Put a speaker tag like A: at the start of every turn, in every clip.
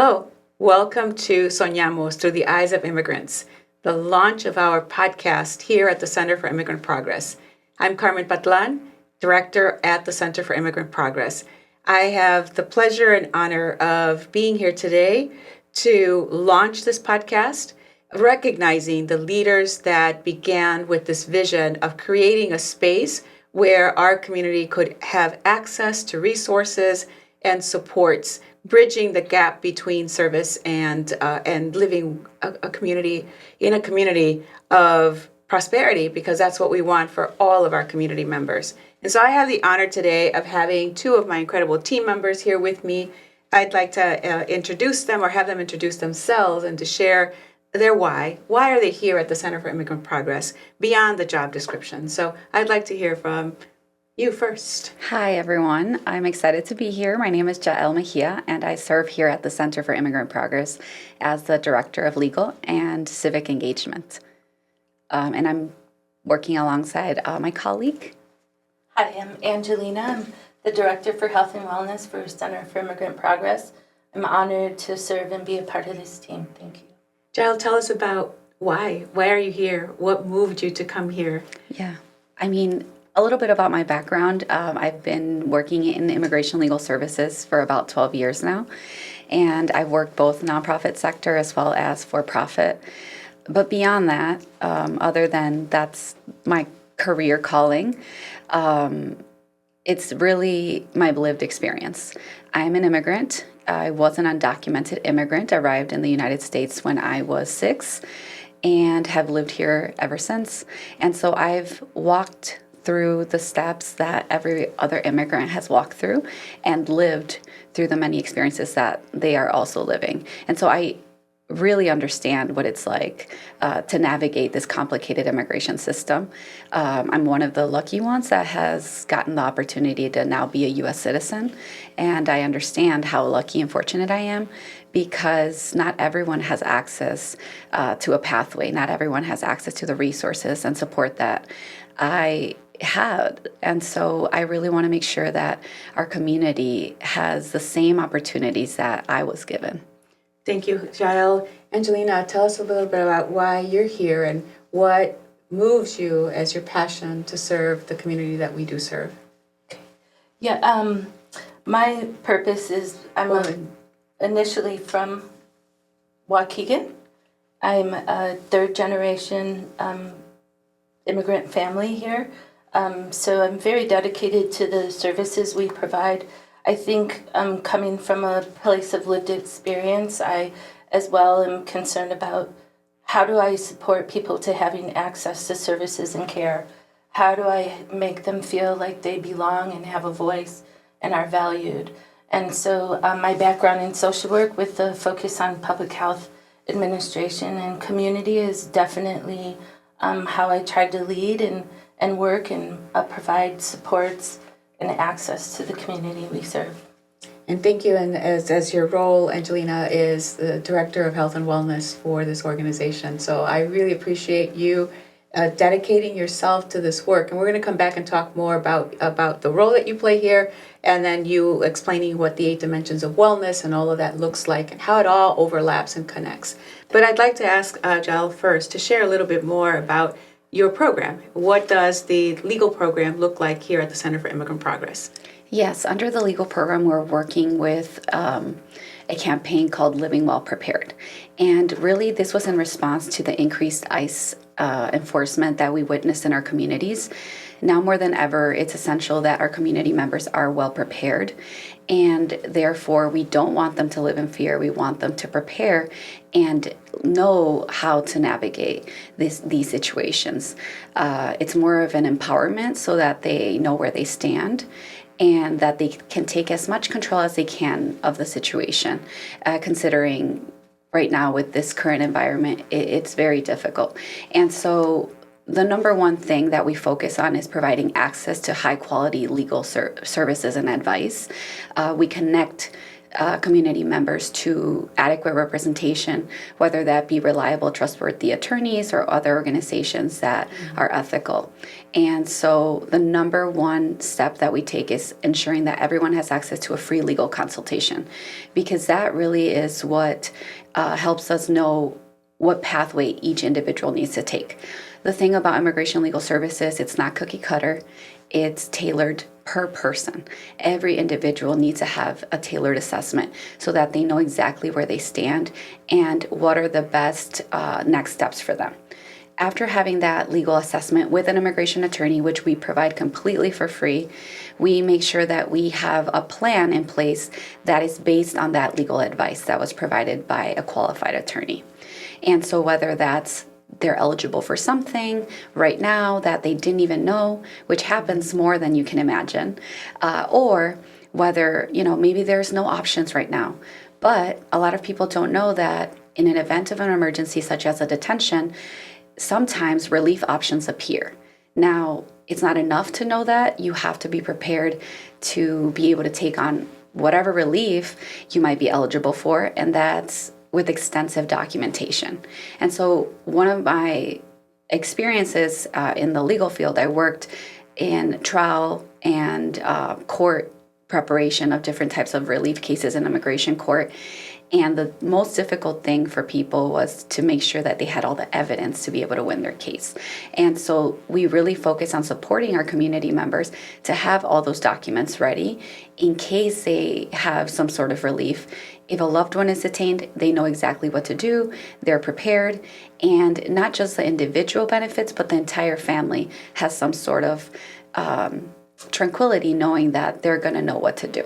A: Hello, welcome to Soñamos Through the Eyes of Immigrants, the launch of our podcast here at the Center for Immigrant Progress. I'm Carmen Patlan, Director at the Center for Immigrant Progress. I have the pleasure and honor of being here today to launch this podcast, recognizing the leaders that began with this vision of creating a space where our community could have access to resources and supports, bridging the gap between service and living a community in a community of prosperity, because that's what we want for all of our community members. And so I have the honor today of having two of my incredible team members here with me. I'd like to introduce them or have them introduce themselves and to share their why. Why are they here at the Center for Immigrant Progress beyond the job description? So I'd like to hear from you first.
B: Hi, everyone. I'm excited to be here. My name is Jael Mejia, and I serve here at the Center for Immigrant Progress as the Director of Legal and Civic Engagement. And I'm working alongside my colleague.
C: Hi, I'm Angelina. I'm the Director for Health and Wellness for Center for Immigrant Progress. I'm honored to serve and be a part of this team. Thank you.
A: Jael, tell us about why. Why are you here? What moved you to come here?
B: Yeah, a little bit about my background. I've been working in immigration legal services for about 12 years now, and I've worked both nonprofit sector as well as for-profit. But beyond that, other than that's my career calling, it's really my lived experience. I'm an immigrant. I was an undocumented immigrant, arrived in the United States when I was 6 and have lived here ever since. And so I've walked through the steps that every other immigrant has walked through and lived through the many experiences that they are also living. And so I really understand what it's like to navigate this complicated immigration system. I'm one of the lucky ones that has gotten the opportunity to now be a U.S. citizen, and I understand how lucky and fortunate I am because not everyone has access to a pathway. Not everyone has access to the resources and support that I had. And so I really want to make sure that our community has the same opportunities that I was given.
A: Thank you, Jael. Angelina, tell us a little bit about why you're here and what moves you as your passion to serve the community that we do serve.
C: Yeah, my purpose is initially from Waukegan. I'm a third generation immigrant family here. So I'm very dedicated to the services we provide. I think coming from a place of lived experience, I as well am concerned about how do I support people to having access to services and care? How do I make them feel like they belong and have a voice and are valued? And so my background in social work with the focus on public health administration and community is definitely how I tried to lead and work and provide supports and access to the community we serve.
A: And thank you. And as your role, Angelina, is the Director of Health and Wellness for this organization. So I really appreciate you dedicating yourself to this work. And we're going to come back and talk more about the role that you play here, and then you explaining what the 8 dimensions of wellness and all of that looks like and how it all overlaps and connects. But I'd like to ask Jael first to share a little bit more about your program. What does the legal program look like here at the Center for Immigrant Progress?
B: Yes, under the legal program, we're working with a campaign called Living Well Prepared. And really, this was in response to the increased ICE enforcement that we witnessed in our communities. Now more than ever, it's essential that our community members are well prepared. And therefore, we don't want them to live in fear. We want them to prepare and know how to navigate these situations. It's more of an empowerment so that they know where they stand and that they can take as much control as they can of the situation, considering right now with this current environment, it's very difficult. And so the number one thing that we focus on is providing access to high quality legal services and advice. We connect community members to adequate representation, whether that be reliable, trustworthy attorneys or other organizations that are ethical. And so the number one step that we take is ensuring that everyone has access to a free legal consultation, because that really is what helps us know what pathway each individual needs to take. The thing about immigration legal services, it's not cookie cutter, it's tailored per person. Every individual needs to have a tailored assessment so that they know exactly where they stand and what are the best next steps for them. After having that legal assessment with an immigration attorney, which we provide completely for free, we make sure that we have a plan in place that is based on that legal advice that was provided by a qualified attorney. And so whether that's they're eligible for something right now that they didn't even know, which happens more than you can imagine, or whether, maybe there's no options right now. But a lot of people don't know that in an event of an emergency, such as a detention, sometimes relief options appear. Now, it's not enough to know that. You have to be prepared to be able to take on whatever relief you might be eligible for, and that's with extensive documentation. And so one of my experiences in the legal field, I worked in trial and court preparation of different types of relief cases in immigration court. And the most difficult thing for people was to make sure that they had all the evidence to be able to win their case. And so we really focus on supporting our community members to have all those documents ready in case they have some sort of relief. If a loved one is detained, they know exactly what to do, they're prepared, and not just the individual benefits, but the entire family has some sort of tranquility knowing that they're going to know what to do.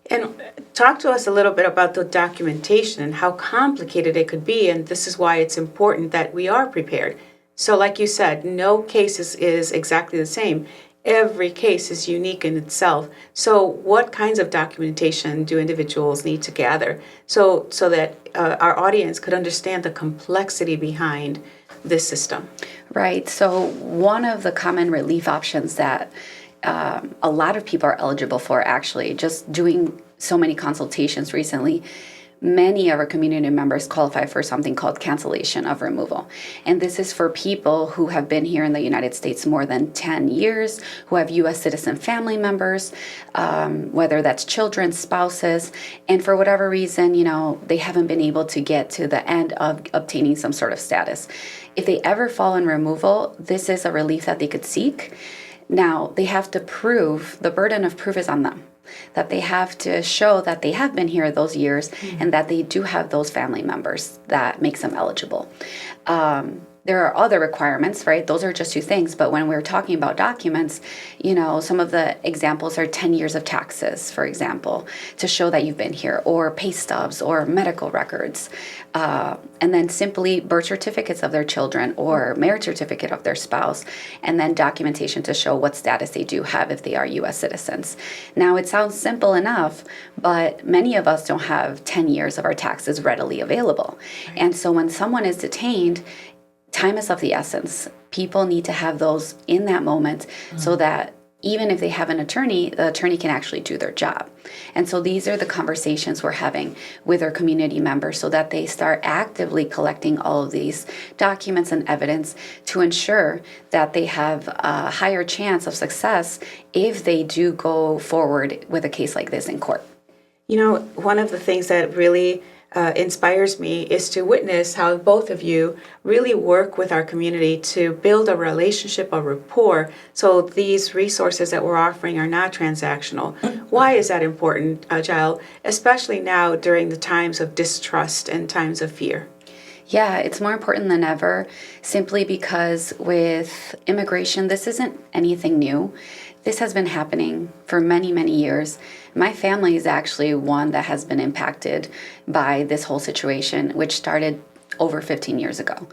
A: And talk to us a little bit about the documentation and how complicated it could be, and this is why it's important that we are prepared. So like you said, no case is exactly the same. Every case is unique in itself. So what kinds of documentation do individuals need to gather so that our audience could understand the complexity behind this system?
B: Right. So one of the common relief options that a lot of people are eligible for, actually, just doing so many consultations recently, many of our community members qualify for something called cancellation of removal. And this is for people who have been here in the United States more than 10 years, who have U.S. citizen family members, whether that's children, spouses, and for whatever reason, they haven't been able to get to the end of obtaining some sort of status. If they ever fall in removal, this is a relief that they could seek. Now, they have to prove, the burden of proof is on them, that they have to show that they have been here those years and that they do have those family members that makes them eligible. There are other requirements, right? Those are just two things. But when we're talking about documents, some of the examples are 10 years of taxes, for example, to show that you've been here, or pay stubs or medical records. And then simply birth certificates of their children or marriage certificate of their spouse, and then documentation to show what status they do have if they are U.S. citizens. Now, it sounds simple enough, but many of us don't have 10 years of our taxes readily available. Right. And so when someone is detained, time is of the essence. People need to have those in that moment so that even if they have an attorney, the attorney can actually do their job. And so these are the conversations we're having with our community members so that they start actively collecting all of these documents and evidence to ensure that they have a higher chance of success if they do go forward with a case like this in court.
A: One of the things that really inspires me is to witness how both of you really work with our community to build a relationship, a rapport, so these resources that we're offering are not transactional. Why is that important, Giles, especially now during the times of distrust and times of fear?
B: Yeah, it's more important than ever, simply because with immigration, this isn't anything new. This has been happening for many, many years. My family is actually one that has been impacted by this whole situation, which started over 15 years ago.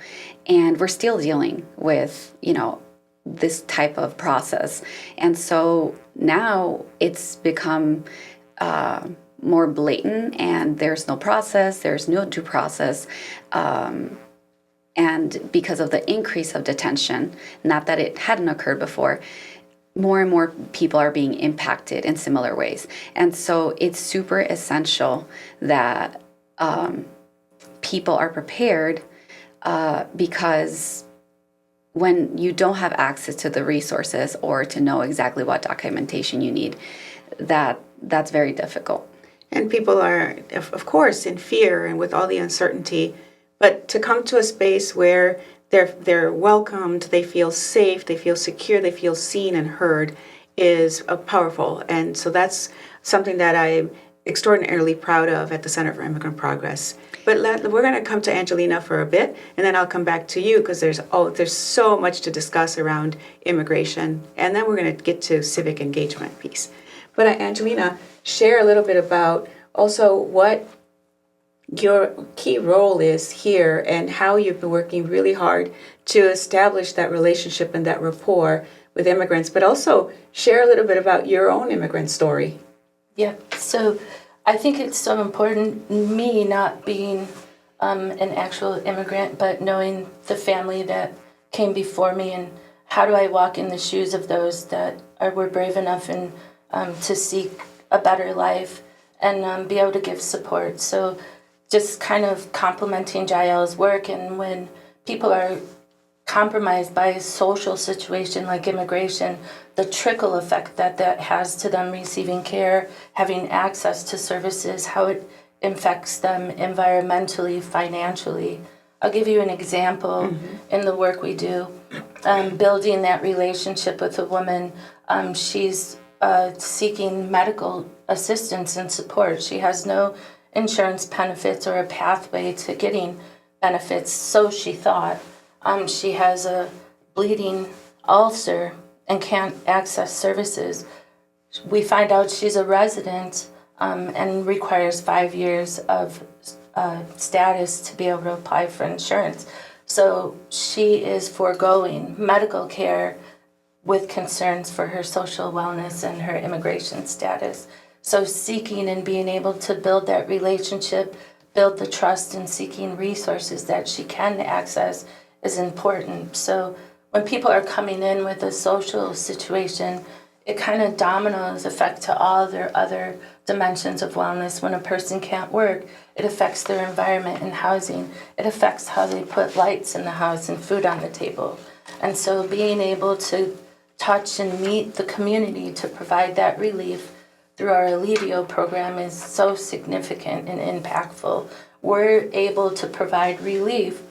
B: And we're still dealing with, this type of process. And so now it's become more blatant, and there's no process, there's no due process. And because of the increase of detention, not that it hadn't occurred before, more and more people are being impacted in similar ways. And so it's super essential that people are prepared because when you don't have access to the resources or to know exactly what documentation you need, that's very difficult.
A: And people are, of course, in fear and with all the uncertainty, but to come to a space where they're welcomed, they feel safe, they feel secure, they feel seen and heard is powerful. And so that's something that I'm extraordinarily proud of at the Center for Immigrant Progress. But we're going to come to Angelina for a bit, and then I'll come back to you because there's so much to discuss around immigration, and then we're going to get to civic engagement piece. But Angelina, share a little bit about also what your key role is here and how you've been working really hard to establish that relationship and that rapport with immigrants, but also share a little bit about your own immigrant story.
C: Yeah, so I think it's so important, me not being an actual immigrant, but knowing the family that came before me, and how do I walk in the shoes of those that were brave enough and to seek a better life and be able to give support. So just kind of complimenting Jael's work, and when people are compromised by a social situation like immigration, the trickle effect that has to them receiving care, having access to services, how it affects them environmentally, financially. I'll give you an example in the work we do. Building that relationship with a woman, she's seeking medical assistance and support. She has no insurance benefits or a pathway to getting benefits, so she thought. She has a bleeding ulcer and can't access services. We find out she's a resident and requires 5 years of status to be able to apply for insurance. So she is foregoing medical care with concerns for her social wellness and her immigration status. So seeking and being able to build that relationship, build the trust, and seeking resources that she can access is important. So when people are coming in with a social situation, it kind of dominoes effect to all their other dimensions of wellness. When a person can't work, it affects their environment and housing. It affects how they put lights in the house and food on the table. And so being able to touch and meet the community to provide that relief through our Alivio program is so significant and impactful. We're able to provide relief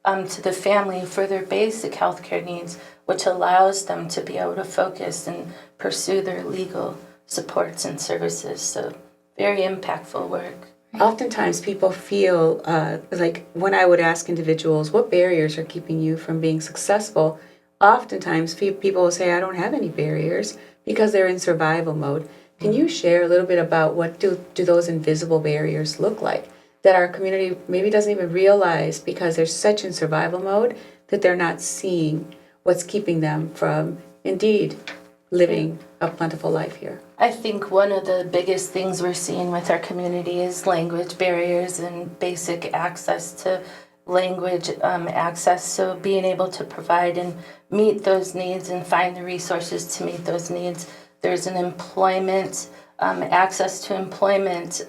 C: to the family for their basic healthcare needs, which allows them to be able to focus and pursue their legal supports and services. So very impactful work.
A: Oftentimes people feel like when I would ask individuals, what barriers are keeping you from being successful? Oftentimes people will say, I don't have any barriers because they're in survival mode. Can you share a little bit about what do those invisible barriers look like that our community maybe doesn't even realize because they're such in survival mode that they're not seeing what's keeping them from indeed living a plentiful life here?
C: I think one of the biggest things we're seeing with our community is language barriers and basic access to language access. So being able to provide and meet those needs and find the resources to meet those needs. There's an employment, access to employment,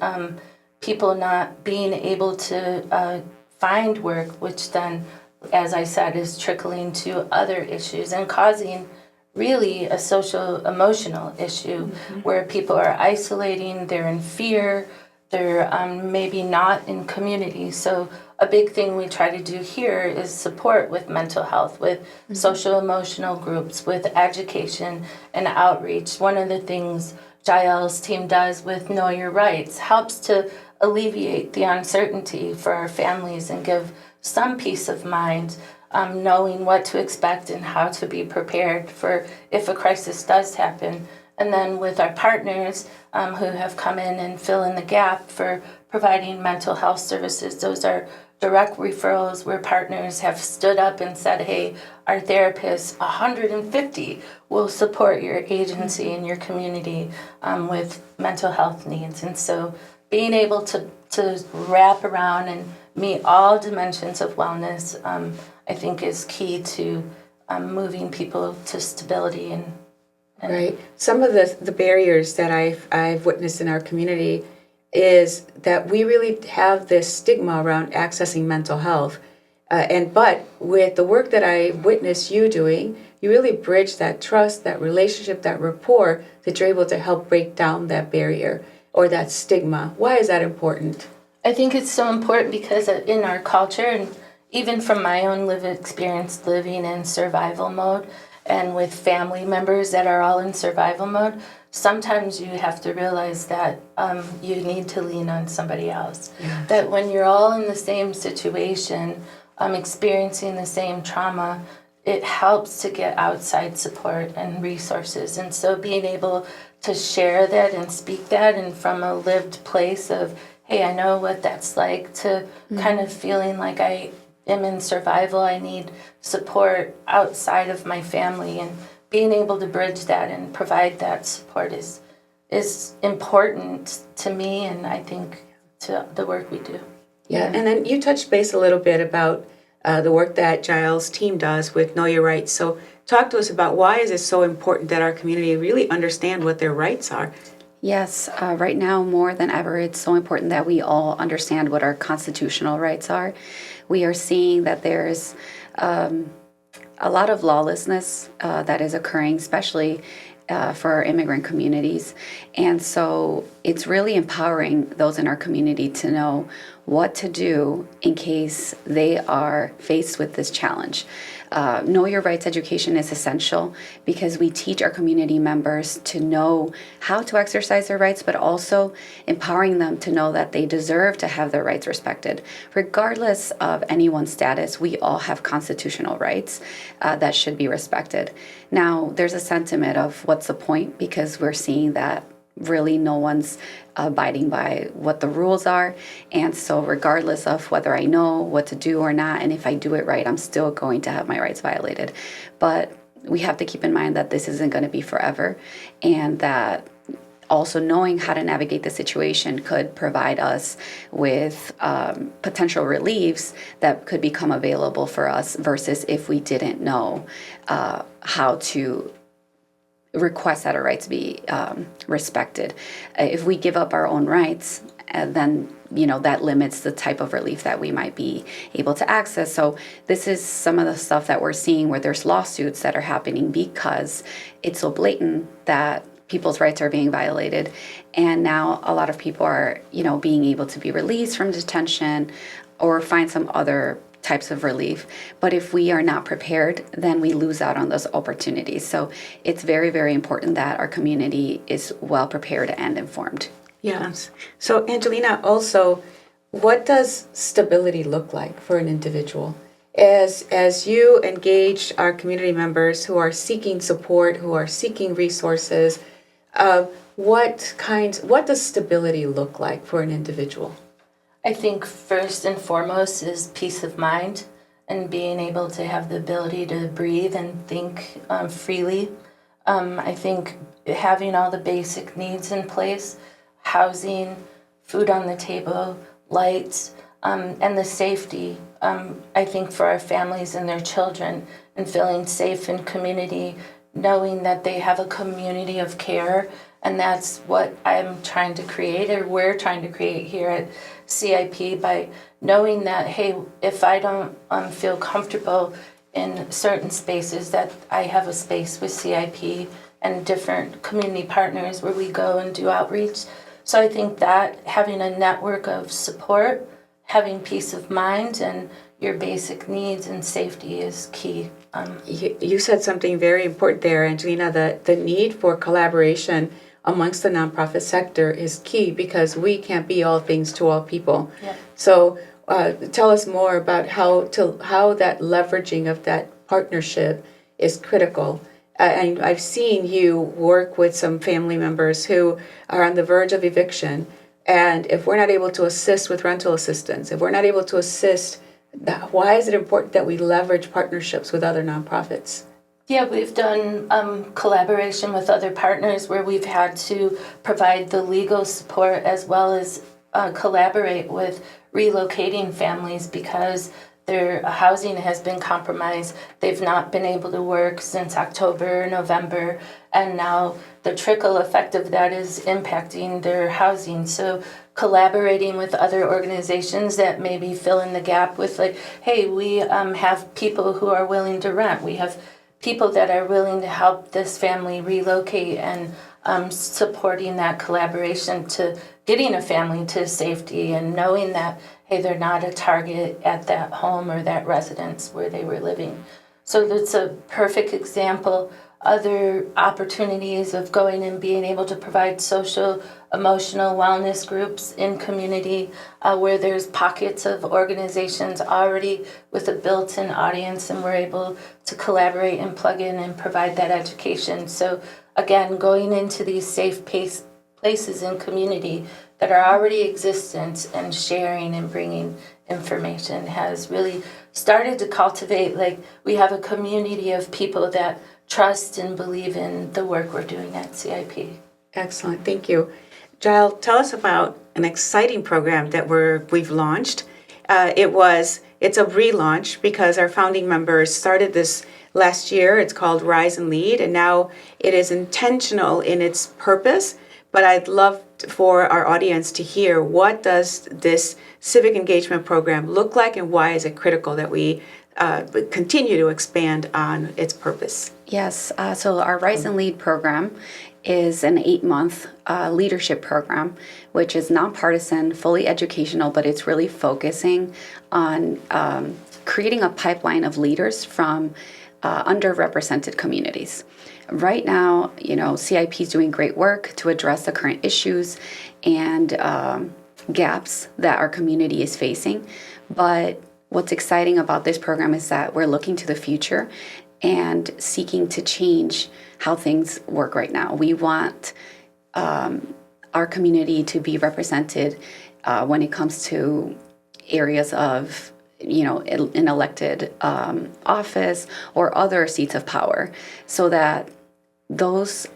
C: people not being able to find work, which then, as I said, is trickling to other issues and causing really a social emotional issue where people are isolating, they're in fear, they're maybe not in community. So a big thing we try to do here is support with mental health, with social emotional groups, with education and outreach. One of the things Jael's team does with Know Your Rights helps to alleviate the uncertainty for our families and give some peace of mind, knowing what to expect and how to be prepared for if a crisis does happen. And then with our partners who have come in and fill in the gap for providing mental health services, those are direct referrals where partners have stood up and said, hey, our therapists, 150 will support your agency and your community with mental health needs. And so being able to wrap around and meet all dimensions of wellness, I think is key to moving people to stability
A: Right. Some of the barriers that I've witnessed in our community is that we really have this stigma around accessing mental health. But with the work that I witnessed you doing, you really bridge that trust, that relationship, that rapport that you're able to help break down that barrier or that stigma. Why is that important?
C: I think it's so important because in our culture, and even from my own lived experience living in survival mode and with family members that are all in survival mode, sometimes you have to realize that you need to lean on somebody else.
A: Yes.
C: That when you're all in the same situation, experiencing the same trauma, it helps to get outside support and resources. And so being able to share that and speak that, and from a lived place of, hey, I know what that's like, to kind of feeling like I am in survival, I need support outside of my family, and being able to bridge that and provide that support is important to me, and I think to the work we do.
A: Yeah, and then you touched base a little bit about the work that Giles' team does with Know Your Rights. So talk to us about why is it so important that our community really understand what their rights are.
B: Yes, right now more than ever, it's so important that we all understand what our constitutional rights are. We are seeing that there's a lot of lawlessness that is occurring, especially for our immigrant communities. And so it's really empowering those in our community to know what to do in case they are faced with this challenge. Know Your Rights education is essential because we teach our community members to know how to exercise their rights, but also empowering them to know that they deserve to have their rights respected. Regardless of anyone's status, we all have constitutional rights that should be respected. Now, there's a sentiment of what's the point, because we're seeing that really no one's abiding by what the rules are. And so regardless of whether I know what to do or not, and if I do it right, I'm still going to have my rights violated. But we have to keep in mind that this isn't going to be forever, and that also knowing how to navigate the situation could provide us with potential reliefs that could become available for us versus if we didn't know how to request that our rights be respected. If we give up our own rights, then that limits the type of relief that we might be able to access. So this is some of the stuff that we're seeing where there's lawsuits that are happening because it's so blatant that people's rights are being violated. And now a lot of people are, being able to be released from detention or find some other types of relief. But if we are not prepared, then we lose out on those opportunities. So it's very, very important that our community is well prepared and informed.
A: Yes. So Angelina, also, what does stability look like for an individual? As you engage our community members who are seeking support, who are seeking resources, what does stability look like for an individual?
C: I think first and foremost is peace of mind and being able to have the ability to breathe and think freely. I think having all the basic needs in place, housing, food on the table, lights, and the safety, I think for our families and their children, and feeling safe in community, knowing that they have a community of care. And that's what I'm trying to create, or we're trying to create here at CIP, by knowing that, hey, if I don't feel comfortable in certain spaces, that I have a space with CIP and different community partners where we go and do outreach. So I think that having a network of support, having peace of mind, and your basic needs and safety is key.
A: You said something very important there, Angelina, the need for collaboration amongst the nonprofit sector is key because we can't be all things to all people.
C: Yeah.
A: So tell us more about how that leveraging of that partnership is critical. And I've seen you work with some family members who are on the verge of eviction, and if we're not able to assist with rental assistance, if we're not able to assist, why is it important that we leverage partnerships with other nonprofits?
C: Yeah, we've done collaboration with other partners where we've had to provide the legal support as well as collaborate with relocating families because their housing has been compromised. They've not been able to work since October, November, and now the trickle effect of that is impacting their housing. So collaborating with other organizations that maybe fill in the gap with like, hey, we have people who are willing to rent. We have people that are willing to help this family relocate, and supporting that collaboration to getting a family to safety and knowing that, hey, they're not a target at that home or that residence where they were living. So that's a perfect example. Other opportunities of going and being able to provide social, emotional wellness groups in community where there's pockets of organizations already with a built-in audience, and we're able to collaborate and plug in and provide that education. So again, going into these safe places in community that are already existent and sharing and bringing information has really started to cultivate, like, we have a community of people that trust and believe in the work we're doing at CIP.
A: Excellent, thank you. Giles, tell us about an exciting program that we've launched. It's a relaunch because our founding members started this last year. It's called Rise and Lead, and now it is intentional in its purpose. But I'd love for our audience to hear, what does this civic engagement program look like, and why is it critical that we continue to expand on its purpose?
B: Yes, so our Rise and Lead program is an 8-month leadership program, which is nonpartisan, fully educational, but it's really focusing on creating a pipeline of leaders from underrepresented communities. Right now, CIP is doing great work to address the current issues and gaps that our community is facing. But what's exciting about this program is that we're looking to the future and seeking to change how things work right now. We want our community to be represented when it comes to areas of an elected office or other seats of power, so that those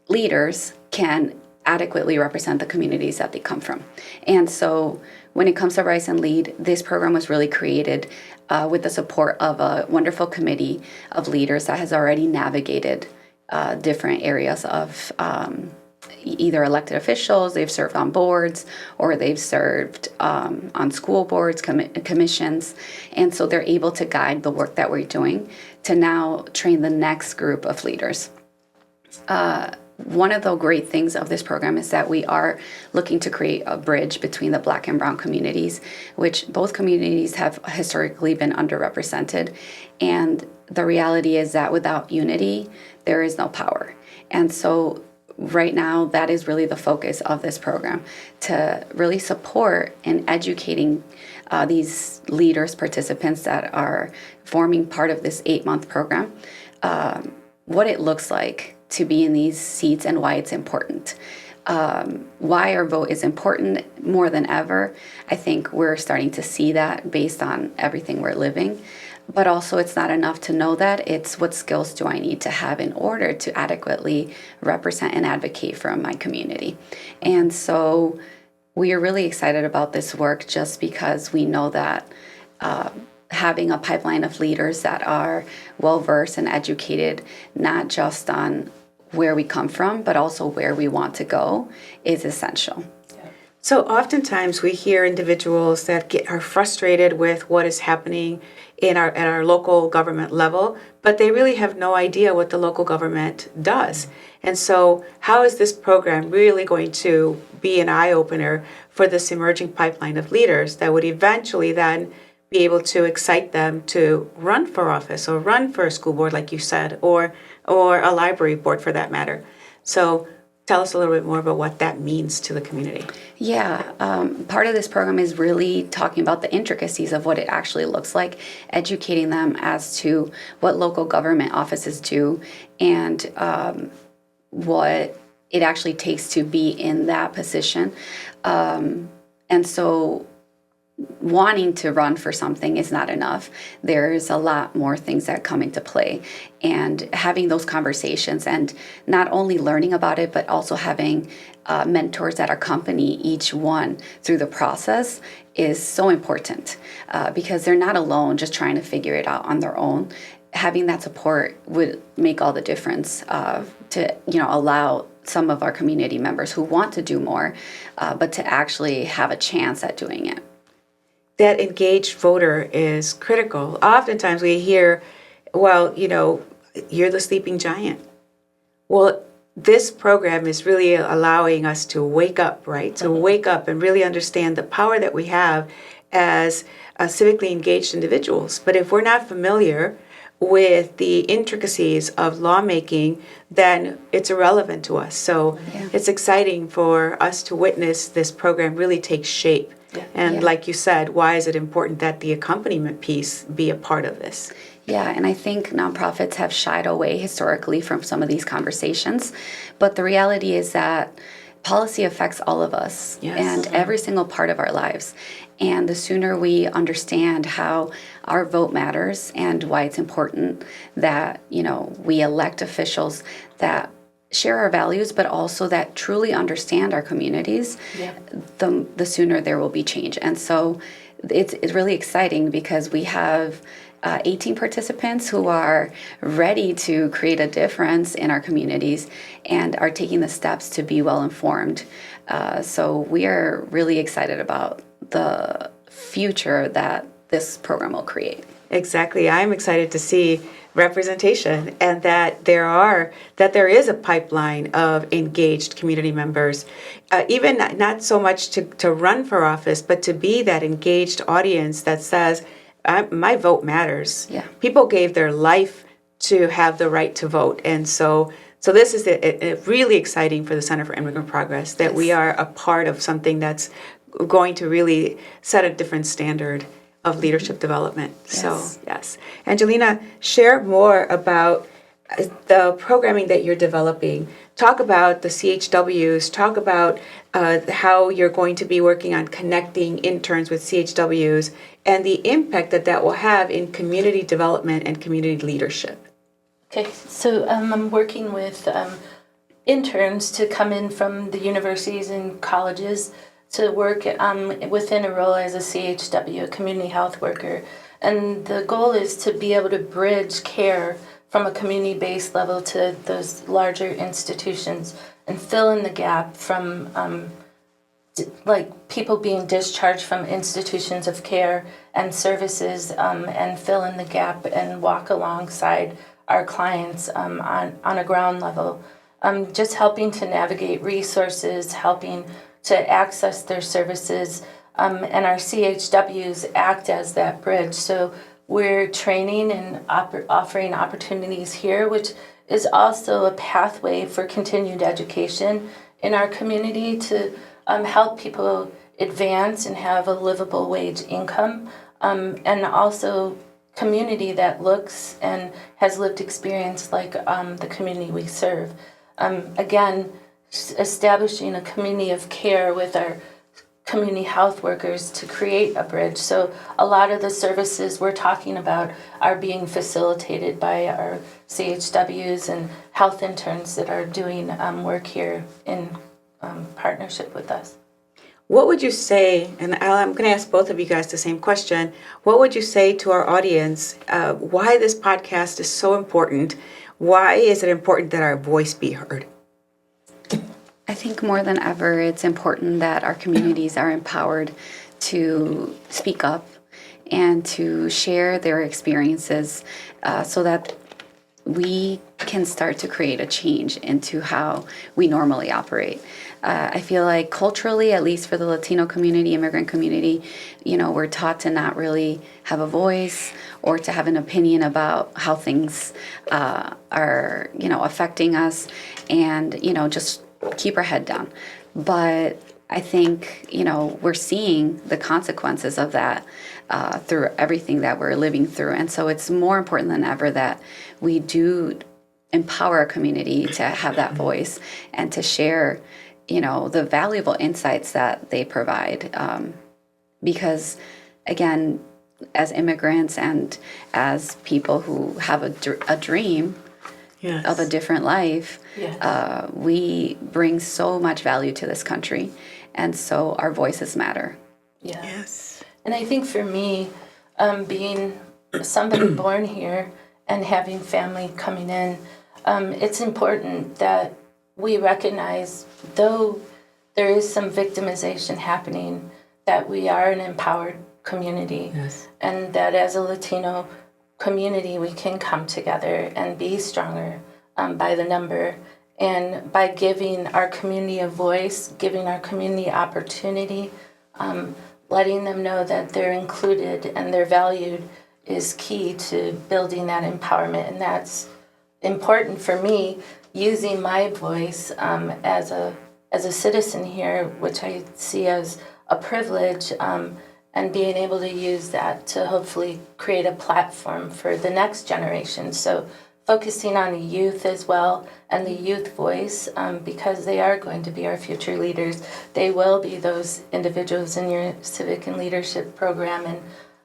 B: leaders can adequately represent the communities that they come from. And so when it comes to Rise and Lead, this program was really created with the support of a wonderful committee of leaders that has already navigated different areas of either elected officials, they've served on boards, or they've served on school boards, commissions. And so they're able to guide the work that we're doing to now train the next group of leaders. One of the great things of this program is that we are looking to create a bridge between the Black and Brown communities, which both communities have historically been underrepresented. And the reality is that without unity, there is no power. And so right now, that is really the focus of this program, to really support and educating these leaders, participants that are forming part of this 8-month program, what it looks like to be in these seats and why it's important. Why our vote is important more than ever. I think we're starting to see that based on everything we're living. But also, it's not enough to know that. It's what skills do I need to have in order to adequately represent and advocate for my community. And so we are really excited about this work just because we know that having a pipeline of leaders that are well-versed and educated, not just on where we come from, but also where we want to go, is essential.
A: So oftentimes we hear individuals that are frustrated with what is happening at our local government level, but they really have no idea what the local government does. And so how is this program really going to be an eye-opener for this emerging pipeline of leaders that would eventually then be able to excite them to run for office or run for a school board, like you said, or a library board for that matter? So tell us a little bit more about what that means to the community.
B: Yeah, part of this program is really talking about the intricacies of what it actually looks like, educating them as to what local government offices do and what it actually takes to be in that position. And so wanting to run for something is not enough. There's a lot more things that come into play. And having those conversations and not only learning about it, but also having mentors that accompany each one through the process is so important because they're not alone just trying to figure it out on their own. Having that support would make all the difference to allow some of our community members who want to do more, but to actually have a chance at doing it.
A: That engaged voter is critical. Oftentimes we hear, well, you're the sleeping giant. Well, this program is really allowing us to wake up, right? To wake up and really understand the power that we have as civically engaged individuals. But if we're not familiar with the intricacies of lawmaking, then it's irrelevant to us. So it's exciting for us to witness this program really take shape. Yeah. And like you said, why is it important that the accompaniment piece be a part of this?
B: Yeah, and I think nonprofits have shied away historically from some of these conversations. But the reality is that policy affects all of us and every single part of our lives. And the sooner we understand how our vote matters and why it's important that, we elect officials that share our values, but also that truly understand our communities, the sooner there will be change. And so it's really exciting because we have 18 participants who are ready to create a difference in our communities and are taking the steps to be well informed. So we are really excited about the future that this program will create.
A: Exactly. I'm excited to see representation and that there is a pipeline of engaged community members, even not so much to run for office, but to be that engaged audience that says, my vote matters.
B: Yeah.
A: People gave their life to have the right to vote. And so this is really exciting for the Center for Immigrant Progress that we are a part of something that's going to really set a different standard of leadership development.
B: Yes.
A: So, yes. Angelina, share more about the programming that you're developing. Talk about the CHWs. Talk about how you're going to be working on connecting interns with CHWs and the impact that will have in community development and community leadership.
C: Okay, so I'm working with interns to come in from the universities and colleges to work within a role as a CHW, a community health worker. And the goal is to be able to bridge care from a community-based level to those larger institutions and fill in the gap from people being discharged from institutions of care and services and fill in the gap and walk alongside our clients on a ground level. Just helping to navigate resources, helping to access their services, and our CHWs act as that bridge. So we're training and offering opportunities here, which is also a pathway for continued education in our community to help people advance and have a livable wage income, and also community that looks and has lived experience like the community we serve. Again, establishing a community of care with our community health workers to create a bridge. So a lot of the services we're talking about are being facilitated by our CHWs and health interns that are doing work here in partnership with us.
A: What would you say, and I'm going to ask both of you guys the same question, what would you say to our audience, why this podcast is so important? Why is it important that our voice be heard?
B: I think more than ever, it's important that our communities are empowered to speak up and to share their experiences so that we can start to create a change into how we normally operate. I feel like culturally, at least for the Latino community, immigrant community, we're taught to not really have a voice or to have an opinion about how things are, affecting us and, just keep our head down. But I think, we're seeing the consequences of that through everything that we're living through. And so it's more important than ever that we do empower our community to have that voice and to share, the valuable insights that they provide. because, again, as immigrants and as people who have a dream
A: Yes.
B: of a different life,
C: Yes.
B: we bring so much value to this country, and so our voices matter.
C: Yeah.
A: Yes.
C: And I think for me, being somebody born here and having family coming in, it's important that we recognize, though there is some victimization happening, that we are an empowered community.
A: Yes.
C: And that as a Latino community, we can come together and be stronger by the number. And by giving our community a voice, giving our community opportunity, letting them know that they're included and they're valued is key to building that empowerment. And that's important for me, using my voice as a citizen here, which I see as a privilege, and being able to use that to hopefully create a platform for the next generation. So focusing on the youth as well and the youth voice, because they are going to be our future leaders. They will be those individuals in your civic and leadership program,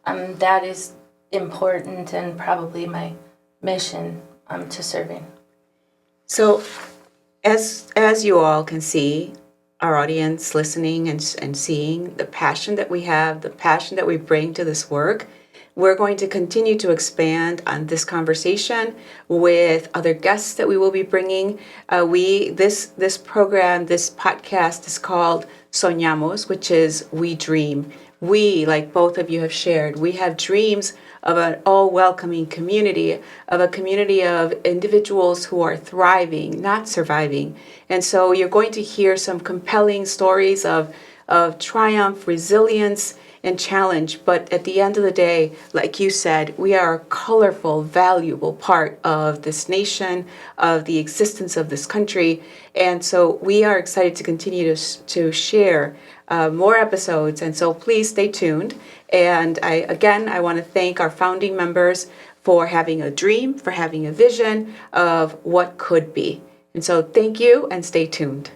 C: and that is important and probably my mission to serving.
A: So, as you all can see, our audience listening and seeing the passion that we have, the passion that we bring to this work, we're going to continue to expand on this conversation with other guests that we will be bringing. This program, this podcast is called Soñamos, which is We Dream. We, like both of you have shared, we have dreams of an all-welcoming community, of a community of individuals who are thriving, not surviving. And so you're going to hear some compelling stories of triumph, resilience, and challenge. But at the end of the day, like you said, we are a colorful, valuable part of this nation, of the existence of this country. And so we are excited to continue to share more episodes. And so please stay tuned. And I want to thank our founding members for having a dream, for having a vision of what could be. And so thank you and stay tuned.